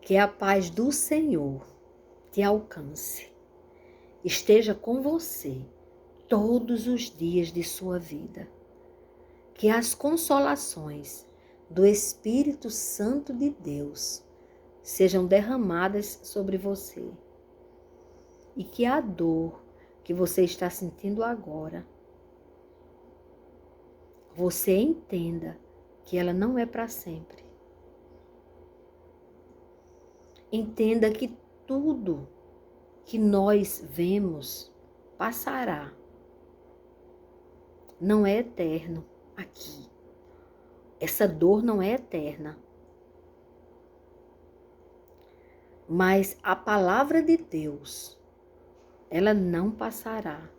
Que a paz do Senhor te alcance, esteja com você todos os dias de sua vida. Que as consolações do Espírito Santo de Deus sejam derramadas sobre você. E que a dor que você está sentindo agora, você entenda que ela não é para sempre. Entenda que tudo que nós vemos passará. Não é eterno aqui. Essa dor não é eterna. Mas a palavra de Deus, ela não passará.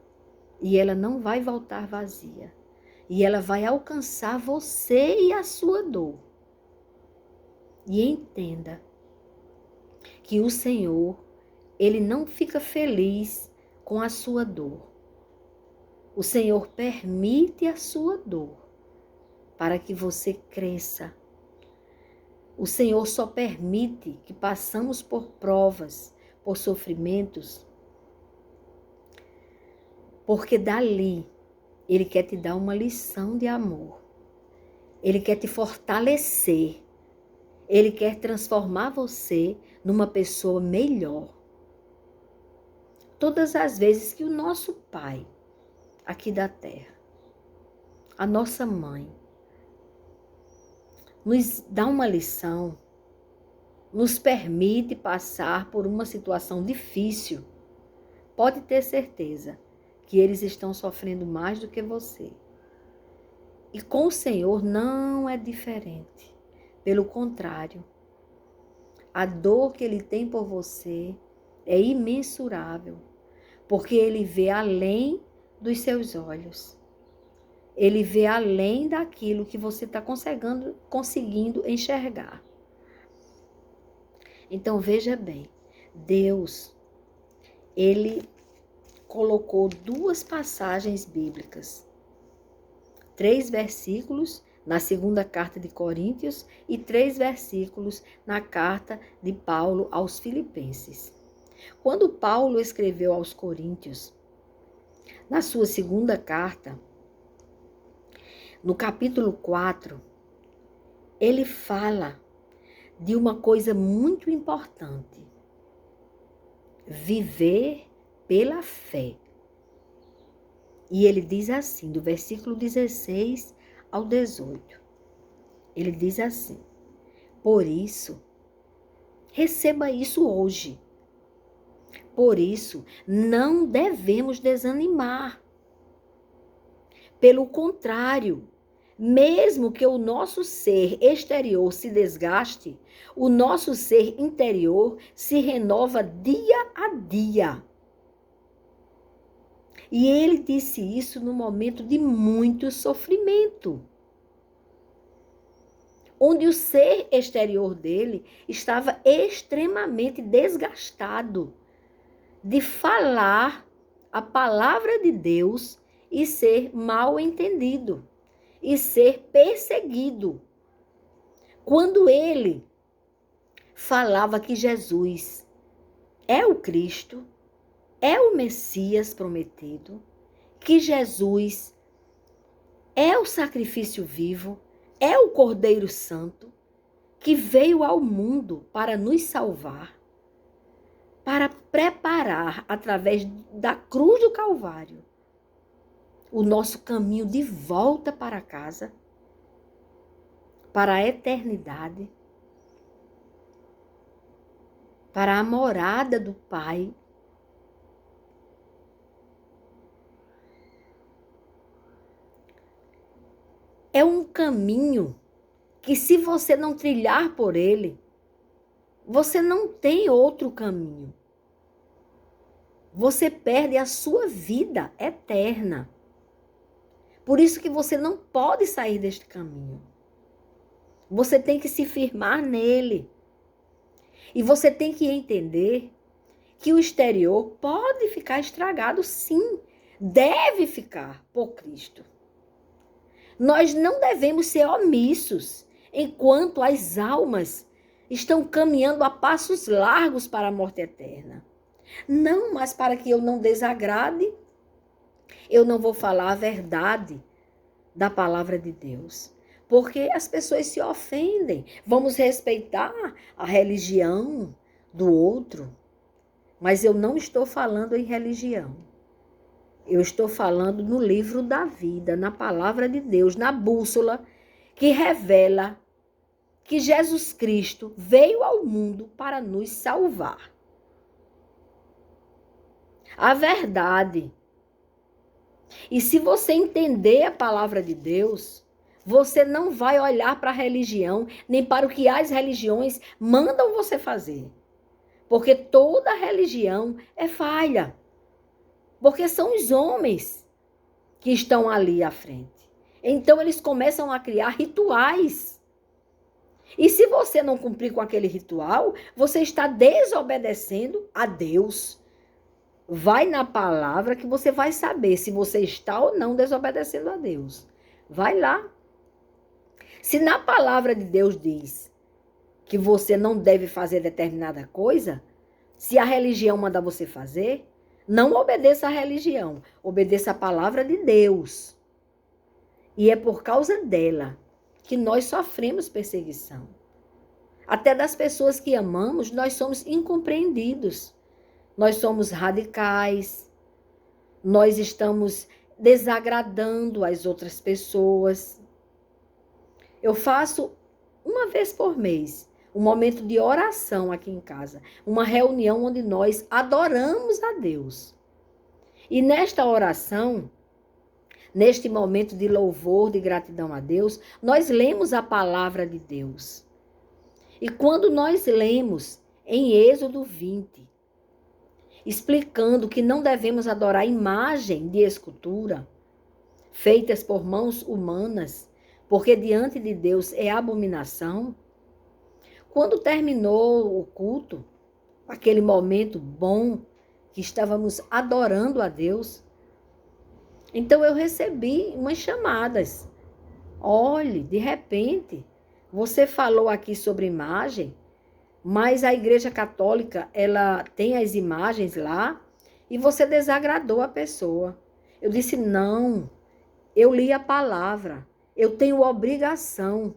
E ela não vai voltar vazia. E ela vai alcançar você e a sua dor. E entenda que o Senhor, Ele não fica feliz com a sua dor. O Senhor permite a sua dor para que você cresça. O Senhor só permite que passamos por provas, por sofrimentos, porque dali Ele quer te dar uma lição de amor. Ele quer te fortalecer. Ele quer transformar você numa pessoa melhor. Todas as vezes que o nosso Pai, aqui da terra, a nossa mãe, nos dá uma lição, nos permite passar por uma situação difícil, pode ter certeza que eles estão sofrendo mais do que você. E com o Senhor não é diferente. Pelo contrário, a dor que Ele tem por você é imensurável, porque Ele vê além dos seus olhos. Ele vê além daquilo que você está conseguindo enxergar. Então veja bem, Deus, Ele colocou 2 passagens bíblicas, 3 versículos na segunda carta de Coríntios e 3 versículos na carta de Paulo aos Filipenses. Quando Paulo escreveu aos Coríntios, na sua segunda carta, no capítulo 4, ele fala de uma coisa muito importante: viver pela fé. E ele diz assim, do versículo 16 ao 18. Ele diz assim: por isso, receba isso hoje. Por isso, não devemos desanimar. Pelo contrário, mesmo que o nosso ser exterior se desgaste, o nosso ser interior se renova dia a dia. E ele disse isso no momento de muito sofrimento, onde o ser exterior dele estava extremamente desgastado de falar a palavra de Deus e ser mal entendido e ser perseguido. Quando ele falava que Jesus é o Cristo, é o Messias prometido, que Jesus é o sacrifício vivo, é o Cordeiro Santo, que veio ao mundo para nos salvar, para preparar, através da cruz do Calvário, o nosso caminho de volta para casa, para a eternidade, para a morada do Pai. É um caminho que, se você não trilhar por ele, você não tem outro caminho. Você perde a sua vida eterna. Por isso que você não pode sair deste caminho. Você tem que se firmar nele. E você tem que entender que o exterior pode ficar estragado, sim. Deve ficar por Cristo. Nós não devemos ser omissos enquanto as almas estão caminhando a passos largos para a morte eterna. Não, mas para que eu não desagrade, eu não vou falar a verdade da palavra de Deus. Porque as pessoas se ofendem. Vamos respeitar a religião do outro. Mas eu não estou falando em religião. Eu estou falando no livro da vida, na palavra de Deus, na bússola que revela que Jesus Cristo veio ao mundo para nos salvar. A verdade. E se você entender a palavra de Deus, você não vai olhar para a religião, nem para o que as religiões mandam você fazer. Porque toda religião é falha. Porque são os homens que estão ali à frente. Então eles começam a criar rituais. E se você não cumprir com aquele ritual, você está desobedecendo a Deus. Vai na palavra que você vai saber se você está ou não desobedecendo a Deus. Vai lá. Se na palavra de Deus diz que você não deve fazer determinada coisa, se a religião manda você fazer, não obedeça à religião, obedeça a palavra de Deus. E é por causa dela que nós sofremos perseguição. Até das pessoas que amamos, nós somos incompreendidos. Nós somos radicais. Nós estamos desagradando as outras pessoas. Eu faço uma vez por mês um momento de oração aqui em casa. Uma reunião onde nós adoramos a Deus. E nesta oração, neste momento de louvor, de gratidão a Deus, nós lemos a palavra de Deus. E quando nós lemos em Êxodo 20, explicando que não devemos adorar imagem de escultura feitas por mãos humanas, porque diante de Deus é abominação. Quando terminou o culto, aquele momento bom que estávamos adorando a Deus, então eu recebi umas chamadas. Olhe, de repente, você falou aqui sobre imagem, mas a Igreja Católica, ela tem as imagens lá e você desagradou a pessoa. Eu disse, não, eu li a palavra, eu tenho obrigação,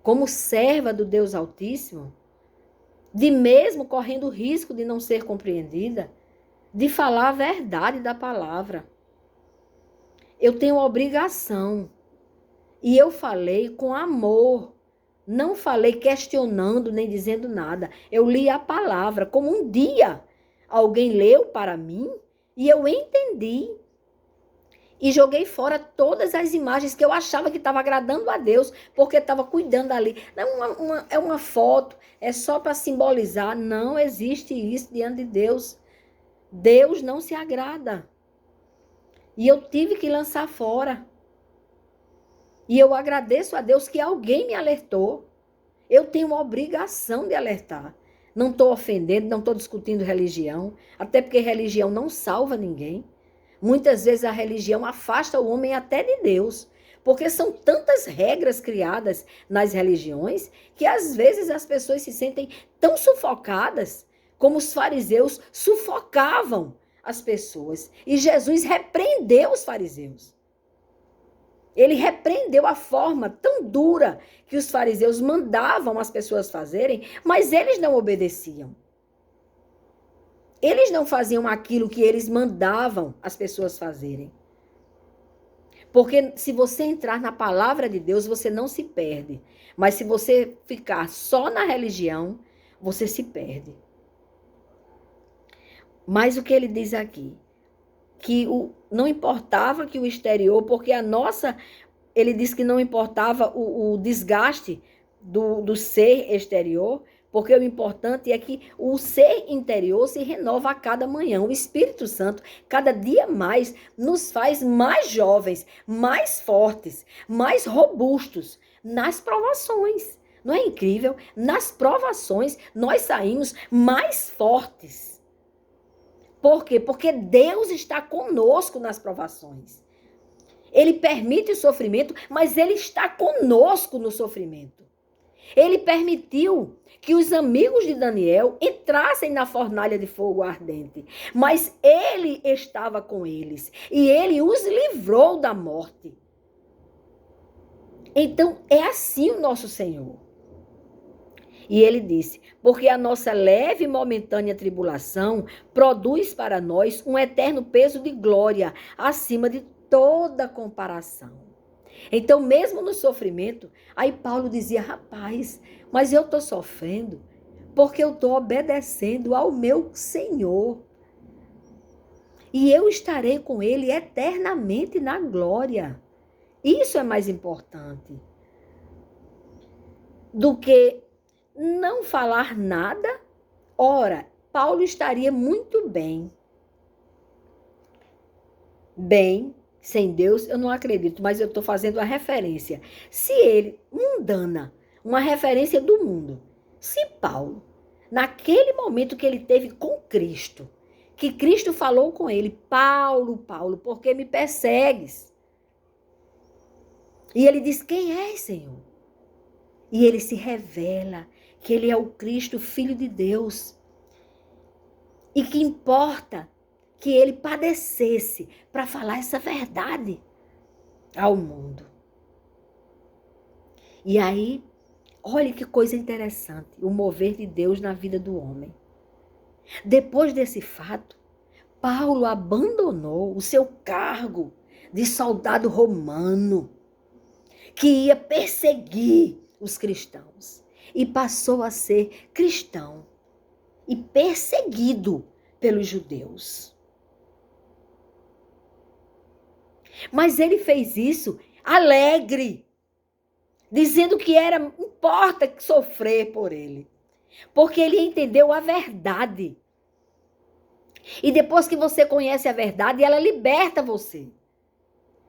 como serva do Deus Altíssimo, de mesmo correndo o risco de não ser compreendida, de falar a verdade da palavra. Eu tenho obrigação. E eu falei com amor. Não falei questionando nem dizendo nada. Eu li a palavra como um dia alguém leu para mim e eu entendi. E joguei fora todas as imagens que eu achava que estava agradando a Deus, porque estava cuidando ali. É uma foto, é só para simbolizar. Não existe isso diante de Deus. Deus não se agrada. E eu tive que lançar fora. E eu agradeço a Deus que alguém me alertou. Eu tenho uma obrigação de alertar. Não estou ofendendo, não estou discutindo religião, até porque religião não salva ninguém. Muitas vezes a religião afasta o homem até de Deus, porque são tantas regras criadas nas religiões que às vezes as pessoas se sentem tão sufocadas como os fariseus sufocavam as pessoas. E Jesus repreendeu os fariseus. Ele repreendeu a forma tão dura que os fariseus mandavam as pessoas fazerem, mas eles não obedeciam. Eles não faziam aquilo que eles mandavam as pessoas fazerem. Porque se você entrar na palavra de Deus, você não se perde. Mas se você ficar só na religião, você se perde. Mas o que ele diz aqui? Que não importava que o exterior, porque ele diz que não importava o desgaste do ser exterior, porque o importante é que o ser interior se renova a cada manhã. O Espírito Santo, cada dia mais, nos faz mais jovens, mais fortes, mais robustos nas provações. Não é incrível? Nas provações, nós saímos mais fortes. Por quê? Porque Deus está conosco nas provações. Ele permite o sofrimento, mas Ele está conosco no sofrimento. Ele permitiu que os amigos de Daniel entrassem na fornalha de fogo ardente, mas ele estava com eles e ele os livrou da morte. Então, é assim o nosso Senhor. E ele disse, porque a nossa leve e momentânea tribulação produz para nós um eterno peso de glória acima de toda comparação. Então, mesmo no sofrimento, aí Paulo dizia, rapaz, mas eu estou sofrendo porque eu estou obedecendo ao meu Senhor. E eu estarei com ele eternamente na glória. Isso é mais importante do que não falar nada. Ora, Paulo estaria muito bem. Bem, sem Deus, eu não acredito, mas eu estou fazendo a referência. Se ele, mundana, uma referência do mundo, se Paulo, naquele momento que ele teve com Cristo, que Cristo falou com ele, Paulo, Paulo, por que me persegues? E ele diz, quem és, Senhor? E ele se revela que ele é o Cristo, Filho de Deus. E que importa que ele padecesse para falar essa verdade ao mundo. E aí, olha que coisa interessante, o mover de Deus na vida do homem. Depois desse fato, Paulo abandonou o seu cargo de soldado romano, que ia perseguir os cristãos, e passou a ser cristão e perseguido pelos judeus. Mas ele fez isso alegre, dizendo que importa sofrer por ele, porque ele entendeu a verdade. E depois que você conhece a verdade, ela liberta você.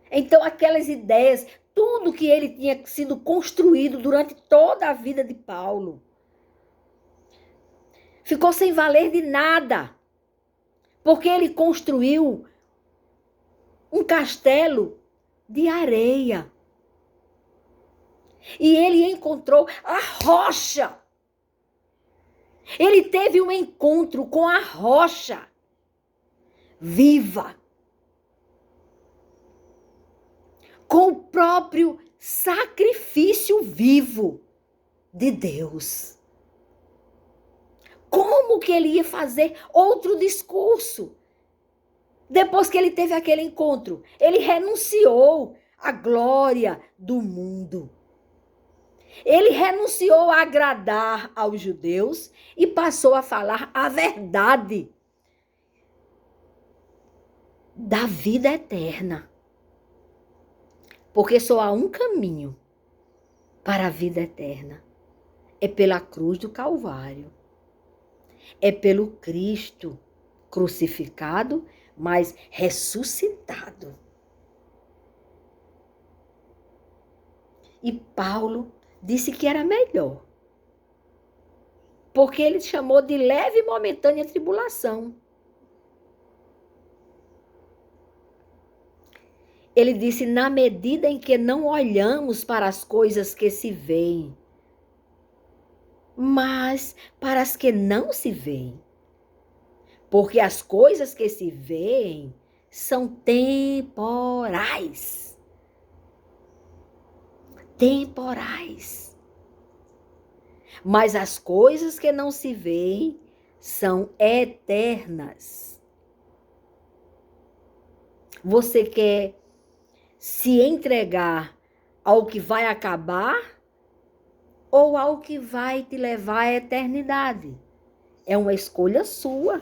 Então aquelas ideias, tudo que ele tinha sido construído durante toda a vida de Paulo, ficou sem valer de nada, porque ele construiu um castelo de areia. E ele encontrou a rocha. Ele teve um encontro com a rocha viva, com o próprio sacrifício vivo de Deus. Como que ele ia fazer outro discurso? Depois que ele teve aquele encontro, ele renunciou à glória do mundo. Ele renunciou a agradar aos judeus e passou a falar a verdade da vida eterna. Porque só há um caminho para a vida eterna. É pela cruz do Calvário. É pelo Cristo crucificado, mas ressuscitado. E Paulo disse que era melhor, porque ele chamou de leve e momentânea tribulação. Ele disse, na medida em que não olhamos para as coisas que se veem, mas para as que não se veem. Porque as coisas que se veem são temporais. Temporais. Mas as coisas que não se veem são eternas. Você quer se entregar ao que vai acabar ou ao que vai te levar à eternidade? É uma escolha sua.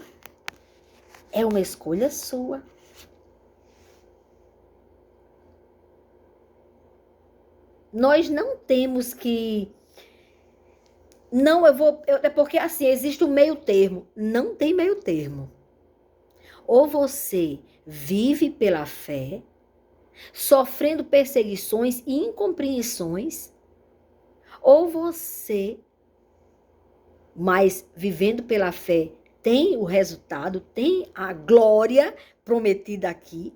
É uma escolha sua. Nós não temos que... Não, é porque assim, existe um meio termo. Não tem meio termo. Ou você vive pela fé, sofrendo perseguições e incompreensões, ou você, mas vivendo pela fé, tem o resultado, tem a glória prometida aqui.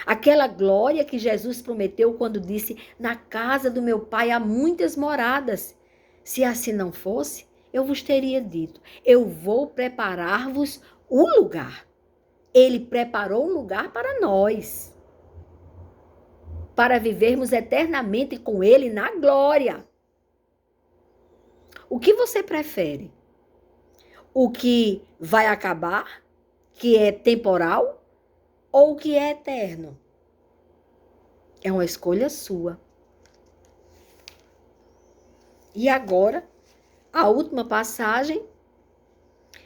Aquela glória que Jesus prometeu quando disse: na casa do meu pai há muitas moradas. Se assim não fosse, eu vos teria dito: eu vou preparar-vos o lugar. Ele preparou um lugar para nós, para vivermos eternamente com ele na glória. O que você prefere? O que vai acabar, que é temporal, ou o que é eterno? É uma escolha sua. E agora, a última passagem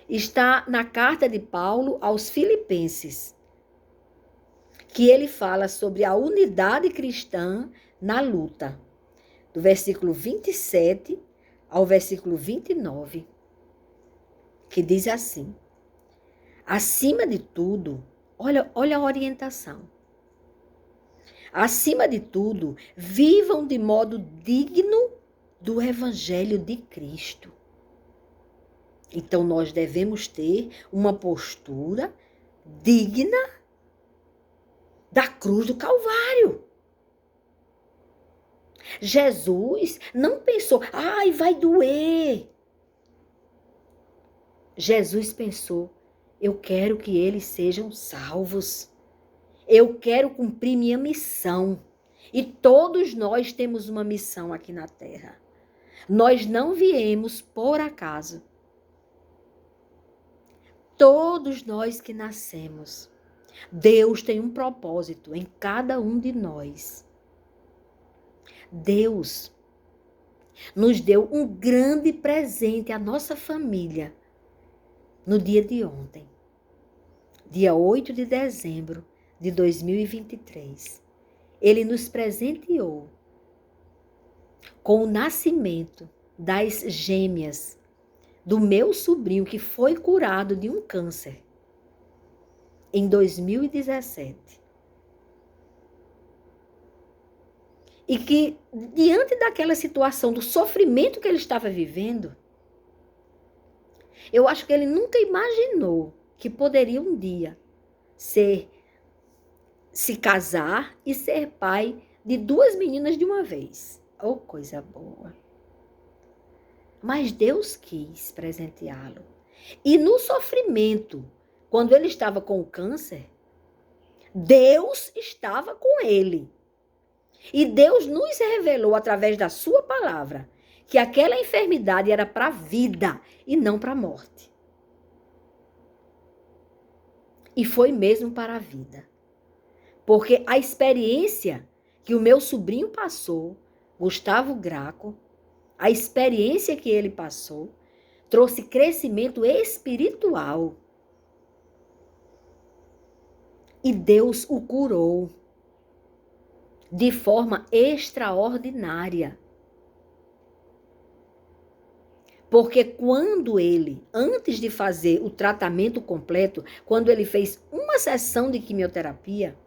está na carta de Paulo aos Filipenses, que ele fala sobre a unidade cristã na luta, do versículo 27 ao versículo 29, que diz assim: acima de tudo, olha a orientação. Acima de tudo, vivam de modo digno do Evangelho de Cristo. Então, nós devemos ter uma postura digna da cruz do Calvário. Jesus não pensou, ai, vai doer. Jesus pensou, eu quero que eles sejam salvos. Eu quero cumprir minha missão. E todos nós temos uma missão aqui na Terra. Nós não viemos por acaso. Todos nós que nascemos, Deus tem um propósito em cada um de nós. Deus nos deu um grande presente à nossa família no dia de ontem, dia 8 de dezembro de 2023. Ele nos presenteou com o nascimento das gêmeas do meu sobrinho que foi curado de um câncer em 2017. E que, diante daquela situação, do sofrimento que ele estava vivendo, eu acho que ele nunca imaginou que poderia um dia se casar e ser pai de 2 meninas de uma vez. Oh, coisa boa. Mas Deus quis presenteá-lo. E no sofrimento, quando ele estava com o câncer, Deus estava com ele. E Deus nos revelou através da sua palavra que aquela enfermidade era para a vida e não para a morte. E foi mesmo para a vida. Porque a experiência que o meu sobrinho passou, Gustavo Graco, a experiência que ele passou, trouxe crescimento espiritual. E Deus o curou de forma extraordinária. Porque quando ele, antes de fazer o tratamento completo, quando ele fez uma sessão de quimioterapia,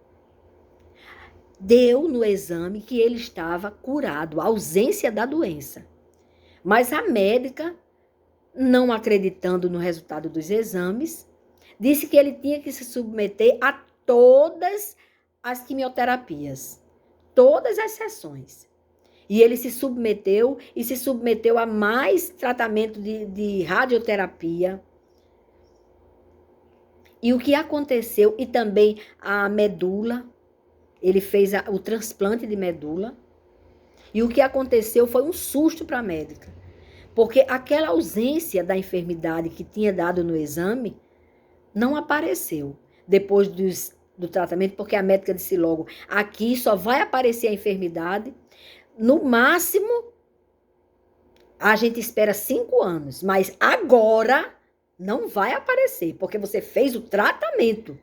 deu no exame que ele estava curado, a ausência da doença. Mas a médica, não acreditando no resultado dos exames, disse que ele tinha que se submeter a todas as quimioterapias, todas as sessões. E ele se submeteu e se submeteu a mais tratamento de radioterapia. E o que aconteceu, e também a medula, ele fez o transplante de medula. E o que aconteceu foi um susto para a médica. Porque aquela ausência da enfermidade que tinha dado no exame não apareceu depois do tratamento, porque a médica disse logo, aqui só vai aparecer a enfermidade, no máximo, a gente espera 5 anos, mas agora não vai aparecer, porque você fez o tratamento.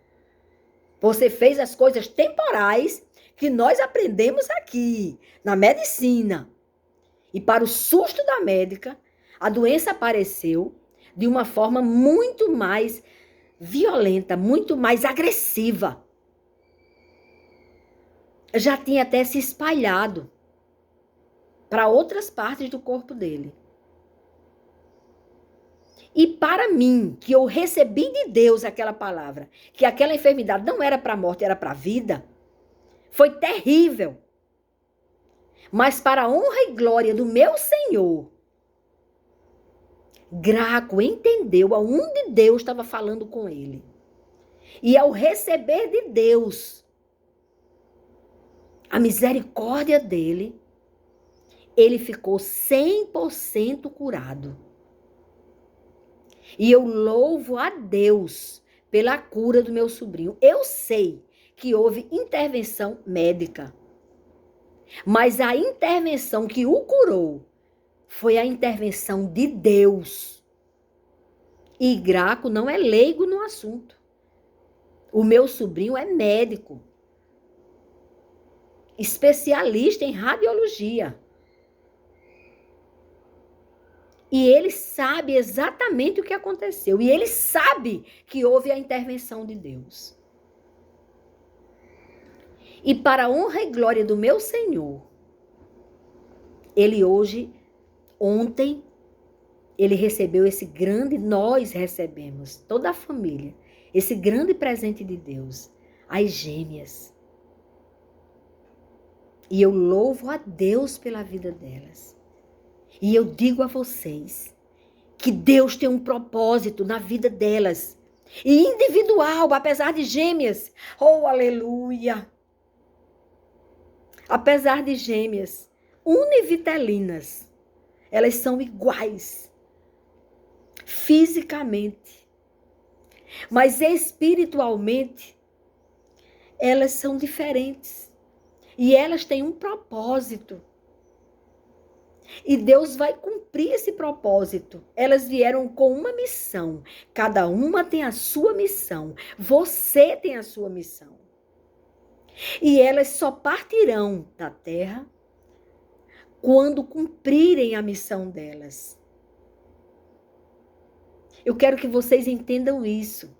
Você fez as coisas temporais que nós aprendemos aqui, na medicina. E para o susto da médica, a doença apareceu de uma forma muito mais violenta, muito mais agressiva. Já tinha até se espalhado para outras partes do corpo dele. E para mim, que eu recebi de Deus aquela palavra, que aquela enfermidade não era para a morte, era para a vida, Foi terrível. Mas para a honra e glória do meu Senhor, Graco entendeu aonde Deus estava falando com ele. E ao receber de Deus a misericórdia dele, ele ficou 100% curado. E eu louvo a Deus pela cura do meu sobrinho. Eu sei que houve intervenção médica, mas a intervenção que o curou foi a intervenção de Deus. E Graco não é leigo no assunto. O meu sobrinho é médico, especialista em radiologia. E ele sabe exatamente o que aconteceu. E ele sabe que houve a intervenção de Deus. E para a honra e glória do meu Senhor, ele ontem, ele recebeu esse grande, nós recebemos, toda a família, esse grande presente de Deus, as gêmeas. E eu louvo a Deus pela vida delas. E eu digo a vocês que Deus tem um propósito na vida delas. E individual, apesar de gêmeas. Oh, aleluia! Apesar de gêmeas univitelinas, elas são iguais fisicamente. Mas espiritualmente, elas são diferentes. E elas têm um propósito. E Deus vai cumprir esse propósito. Elas vieram com uma missão. Cada uma tem a sua missão. Você tem a sua missão. E elas só partirão da terra quando cumprirem a missão delas. Eu quero que vocês entendam isso.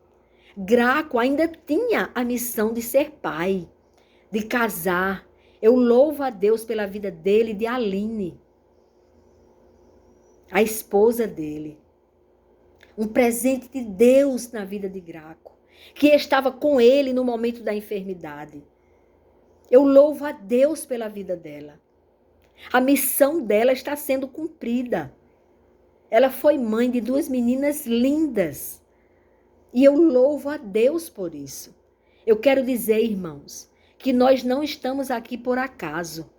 Graco ainda tinha a missão de ser pai, de casar. Eu louvo a Deus pela vida dele e de Aline, a esposa dele. Um presente de Deus na vida de Graco, que estava com ele no momento da enfermidade. Eu louvo a Deus pela vida dela. A missão dela está sendo cumprida. Ela foi mãe de 2 meninas lindas. E eu louvo a Deus por isso. Eu quero dizer, irmãos, que nós não estamos aqui por acaso.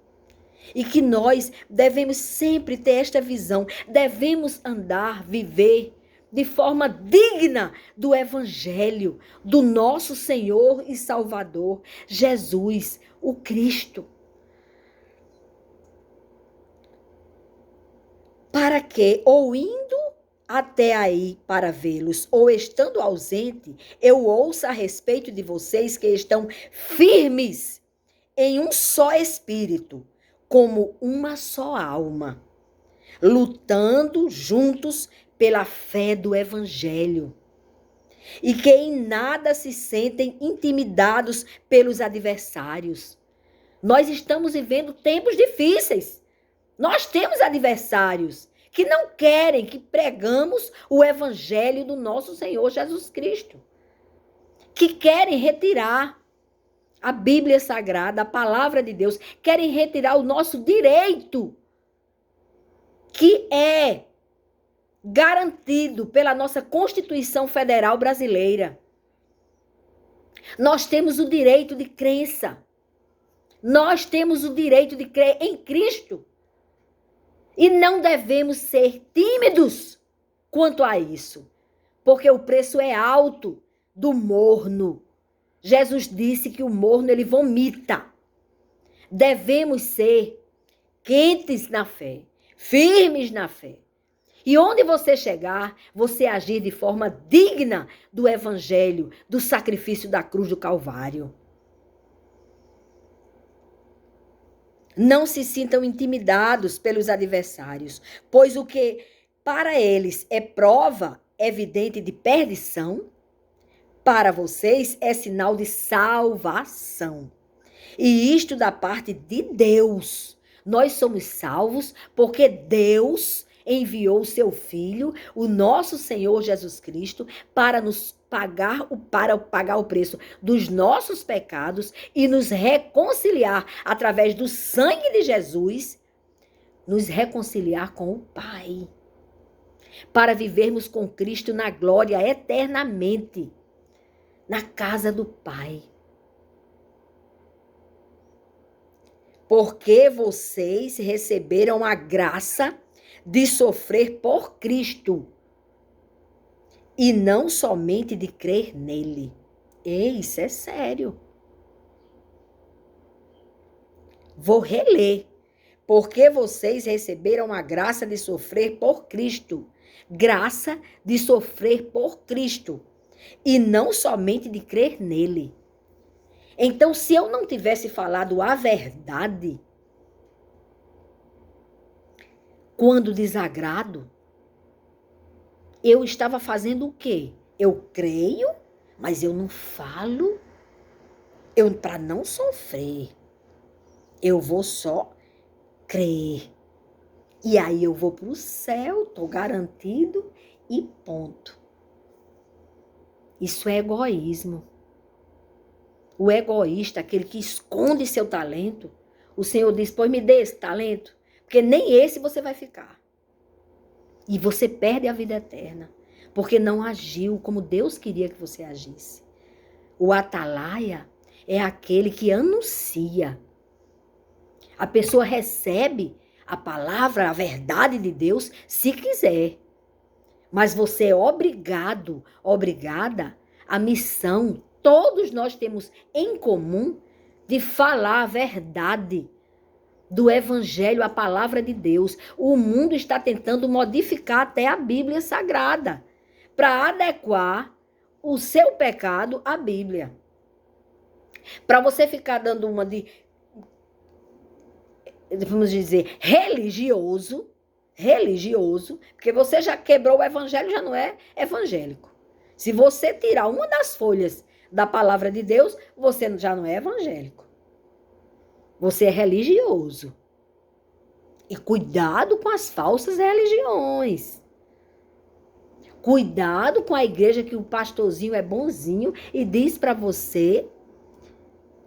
E que nós devemos sempre ter esta visão. Devemos andar, viver de forma digna do Evangelho, do nosso Senhor e Salvador, Jesus, o Cristo. Para que, ou indo até aí para vê-los, ou estando ausente, eu ouça a respeito de vocês que estão firmes em um só espírito, como uma só alma, lutando juntos pela fé do Evangelho, e que em nada se sentem intimidados pelos adversários. Nós estamos vivendo tempos difíceis. Nós temos adversários que não querem que pregamos o Evangelho do nosso Senhor Jesus Cristo, que querem retirar a Bíblia Sagrada, a palavra de Deus, querem retirar o nosso direito, que é garantido pela nossa Constituição Federal Brasileira. Nós temos o direito de crença. Nós temos o direito de crer em Cristo. E não devemos ser tímidos quanto a isso, porque o preço é alto do morno. Jesus disse que o morno, ele vomita. Devemos ser quentes na fé, firmes na fé. E onde você chegar, você agir de forma digna do Evangelho, do sacrifício da cruz do Calvário. Não se sintam intimidados pelos adversários, pois o que para eles é prova evidente de perdição, para vocês é sinal de salvação. E isto da parte de Deus. Nós somos salvos porque Deus enviou o seu Filho, o nosso Senhor Jesus Cristo, para pagar o preço dos nossos pecados e nos reconciliar através do sangue de Jesus, nos reconciliar com o Pai, para vivermos com Cristo na glória eternamente, na casa do Pai. Porque vocês receberam a graça de sofrer por Cristo e não somente de crer nele. Ei, isso é sério. Vou reler. Porque vocês receberam a graça de sofrer por Cristo. Graça de sofrer por Cristo e não somente de crer nele. Então, se eu não tivesse falado a verdade, quando desagrado, eu estava fazendo o quê? Eu creio, mas eu não falo. Para não sofrer, eu vou só crer. E aí eu vou para o céu, estou garantido e ponto. Isso é egoísmo. O egoísta, aquele que esconde seu talento, o Senhor diz, pois me dê esse talento, porque nem esse você vai ficar. E você perde a vida eterna, porque não agiu como Deus queria que você agisse. O atalaia é aquele que anuncia. A pessoa recebe a palavra, a verdade de Deus, se quiser. Mas você é obrigado, obrigada, a missão, todos nós temos em comum de falar a verdade do Evangelho, a palavra de Deus. O mundo está tentando modificar até a Bíblia Sagrada para adequar o seu pecado à Bíblia. Para você ficar dando uma de, vamos dizer, religioso, porque você já quebrou o Evangelho, já não é evangélico. Se você tirar uma das folhas da palavra de Deus, você já não é evangélico. Você é religioso. E cuidado com as falsas religiões. Cuidado com a igreja que o pastorzinho é bonzinho e diz para você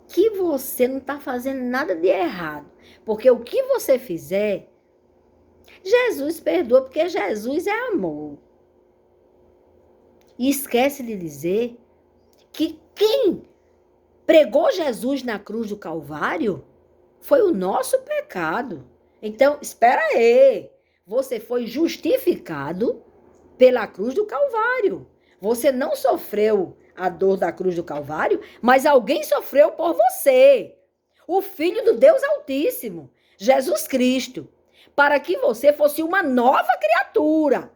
que você não está fazendo nada de errado. Porque o que você fizer, Jesus perdoa, porque Jesus é amor. E esquece de dizer que quem pregou Jesus na cruz do Calvário foi o nosso pecado. Então, espera aí. Você foi justificado pela cruz do Calvário. Você não sofreu a dor da cruz do Calvário, mas alguém sofreu por você. O Filho do Deus Altíssimo, Jesus Cristo, para que você fosse uma nova criatura.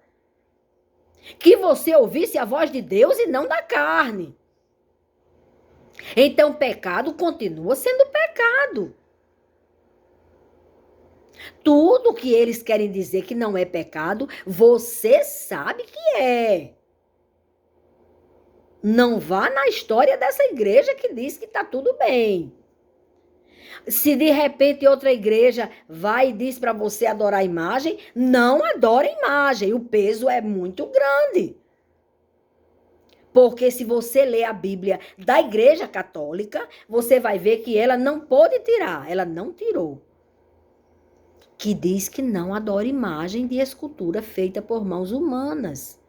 Que você ouvisse a voz de Deus e não da carne. Então, pecado continua sendo pecado. Tudo que eles querem dizer que não é pecado, você sabe que é. Não vá na história dessa igreja que diz que está tudo bem. Se de repente outra igreja vai e diz para você adorar a imagem, não adore a imagem. O peso é muito grande. Porque se você ler a Bíblia da Igreja Católica, você vai ver que ela não pôde tirar, ela não tirou. Que diz que não adora imagem de escultura feita por mãos humanas.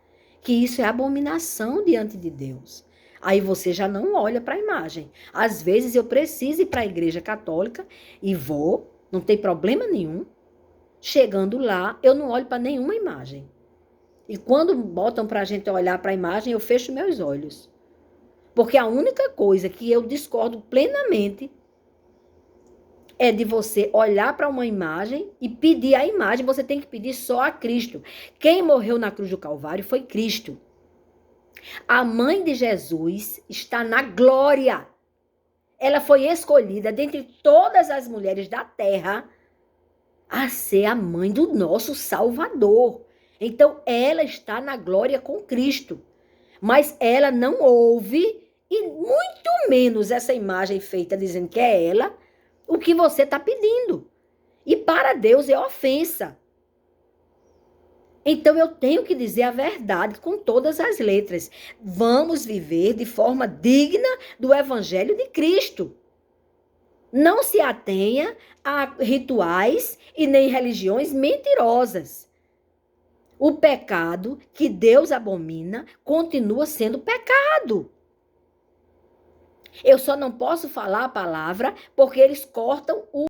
Que isso é abominação diante de Deus. Aí você já não olha para a imagem. Às vezes eu preciso ir para a Igreja Católica e vou, não tem problema nenhum. Chegando lá, eu não olho para nenhuma imagem. E quando botam para a gente olhar para a imagem, eu fecho meus olhos. Porque a única coisa que eu discordo plenamente é de você olhar para uma imagem e pedir a imagem. Você tem que pedir só a Cristo. Quem morreu na cruz do Calvário foi Cristo. A mãe de Jesus está na glória. Ela foi escolhida dentre todas as mulheres da terra a ser a mãe do nosso Salvador. Então, ela está na glória com Cristo. Mas ela não ouve, e muito menos essa imagem feita dizendo que é ela, o que você está pedindo. E para Deus é ofensa. Então eu tenho que dizer a verdade com todas as letras. Vamos viver de forma digna do Evangelho de Cristo. Não se atenha a rituais e nem religiões mentirosas. O pecado que Deus abomina continua sendo pecado. Eu só não posso falar a palavra porque eles cortam o